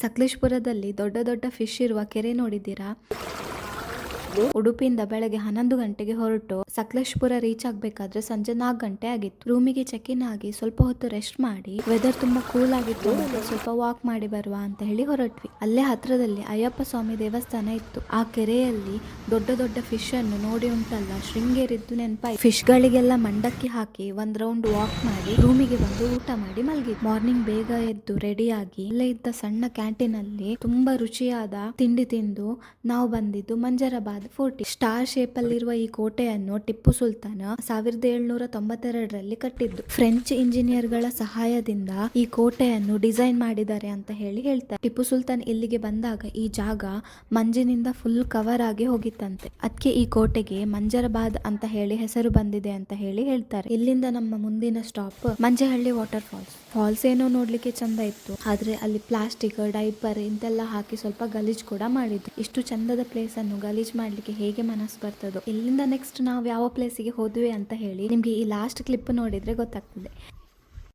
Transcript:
ಸಕಲೇಶಪುರದಲ್ಲಿ ದೊಡ್ಡ ದೊಡ್ಡ ಫಿಶ್ ಇರುವ ಕೆರೆ ನೋಡಿದ್ದೀರಾ? ಉಡುಪಿಯಿಂದ ಬೆಳಗ್ಗೆ 11 ಗಂಟೆಗೆ ಹೊರಟು ಸಕಲೇಶಪುರ ರೀಚ್ ಆಗ್ಬೇಕಾದ್ರೆ ಸಂಜೆ 4 ಗಂಟೆ ಆಗಿತ್ತು. ರೂಮಿಗೆ ಚೆಕ್ ಇನ್ ಆಗಿ ಸ್ವಲ್ಪ ಹೊತ್ತು ರೆಸ್ಟ್ ಮಾಡಿ, ವೆದರ್ ತುಂಬಾ ಕೂಲ್ ಆಗಿತ್ತು ಮತ್ತೆ ಸ್ವಲ್ಪ ವಾಕ್ ಮಾಡಿ ಬರುವ ಅಂತ ಹೇಳಿ ಹೊರಟ್ವಿ. ಅಲ್ಲೇ ಹತ್ರದಲ್ಲಿ ಅಯ್ಯಪ್ಪ ಸ್ವಾಮಿ ದೇವಸ್ಥಾನ ಇತ್ತು. ಆ ಕೆರೆಯಲ್ಲಿ ದೊಡ್ಡ ದೊಡ್ಡ ಫಿಶ್ ಅನ್ನು ನೋಡಿ ಉಂಟಲ್ಲ, ಶೃಂಗೇರಿದ್ದು ನೆನಪಾಯ್ತು. ಫಿಶ್ ಗಳಿಗೆಲ್ಲ ಮಂಡಕ್ಕಿ ಹಾಕಿ ಒಂದ್ ರೌಂಡ್ ವಾಕ್ ಮಾಡಿ ರೂಮಿಗೆ ಬಂದು ಊಟ ಮಾಡಿ ಮಲಗಿ. ಮಾರ್ನಿಂಗ್ ಬೇಗ ಎದ್ದು ರೆಡಿಯಾಗಿ ಅಲ್ಲೇ ಇದ್ದ ಸಣ್ಣ ಕ್ಯಾಂಟೀನ್ ಅಲ್ಲಿ ತುಂಬಾ ರುಚಿಯಾದ ತಿಂಡಿ ತಿಂದು ನಾವು ಬಂದಿದ್ದು ಮಂಜರಾಬಾದ್ ಫೋರ್ಟ್. ಸ್ಟಾರ್ ಶೇಪ್ ಅಲ್ಲಿರುವ ಈ ಕೋಟೆಯನ್ನು ಟಿಪ್ಪು ಸುಲ್ತಾನ್ 1792ರಲ್ಲಿ ಕಟ್ಟಿದ್ದು. ಫ್ರೆಂಚ್ ಇಂಜಿನಿಯರ್ ಗಳ ಸಹಾಯದಿಂದ ಈ ಕೋಟೆಯನ್ನು ಡಿಸೈನ್ ಮಾಡಿದ್ದಾರೆ ಅಂತ ಹೇಳ್ತಾರೆ. ಟಿಪ್ಪು ಸುಲ್ತಾನ್ ಇಲ್ಲಿಗೆ ಬಂದಾಗ ಈ ಜಾಗ ಮಂಜಿನಿಂದ ಫುಲ್ ಕವರ್ ಆಗಿ ಹೋಗಿತ್ತಂತೆ. ಅದಕ್ಕೆ ಈ ಕೋಟೆಗೆ ಮಂಜರಾಬಾದ್ ಅಂತ ಹೇಳಿ ಹೆಸರು ಬಂದಿದೆ ಅಂತ ಹೇಳ್ತಾರೆ. ಇಲ್ಲಿಂದ ನಮ್ಮ ಮುಂದಿನ ಸ್ಟಾಪ್ ಮಂಜೇಹಳ್ಳಿ ವಾಟರ್ ಫಾಲ್ಸ್ ಏನೋ ನೋಡ್ಲಿಕ್ಕೆ ಚಂದ ಇತ್ತು, ಆದ್ರೆ ಅಲ್ಲಿ ಪ್ಲಾಸ್ಟಿಕ್ ಡೈಪರ್ ಇಂತೆಲ್ಲ ಹಾಕಿ ಸ್ವಲ್ಪ ಗಲೀಜ್ ಕೂಡ ಮಾಡಿದ್ರು. ಇಷ್ಟು ಚಂದದ ಪ್ಲೇಸ್ ಅನ್ನು ಗಲೀಜ್ ಮಾಡ್ಲಿಕ್ಕೆ ಹೇಗೆ ಮನಸ್ಸು ಬರ್ತದೋ. ಇಲ್ಲಿಂದ ನೆಕ್ಸ್ಟ್ ನಾವು ಯಾವ ಪ್ಲೇಸಿಗೆ ಹೋದ್ವಿ ಅಂತ ಹೇಳಿ ನಿಮ್ಗೆ ಈ ಲಾಸ್ಟ್ ಕ್ಲಿಪ್ ನೋಡಿದ್ರೆ ಗೊತ್ತಾಗ್ತದೆ.